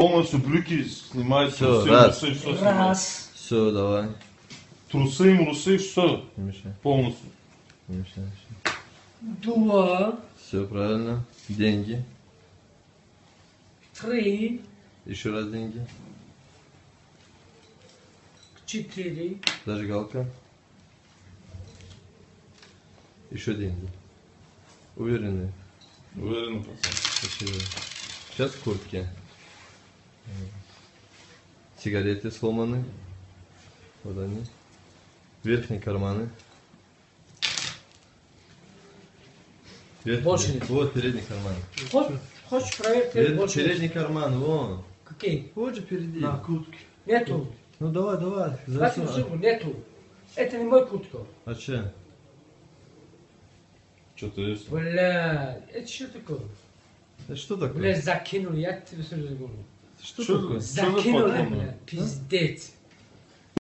Полностью брюки снимай, Всё, трусы, раз. все снимай. Раз. Все, давай. Трусы, мрусы, все Не мешай, полностью. не мешай. Два. Все правильно. Деньги. Три. Еще раз деньги. Четыре. Зажигалка. Еще деньги. Уверены? Уверен, пацан. Спасибо. Сейчас в куртке. Сигареты сломаны. Вот они. Верхние карманы. Больше нет. Вот передний карман. Хочешь проверить? Больше Передний карман, вон. Какие? Вот же впереди. На куртке. Нету. Ну давай. Платим сумму, нету. Это не мой куртка. А че? Что-то есть. Бля, это что такое? Это что такое? Бля, закинули, я тебе сразу говорю. Что Что такое? за- Закинули, патроны? бля, пиздец.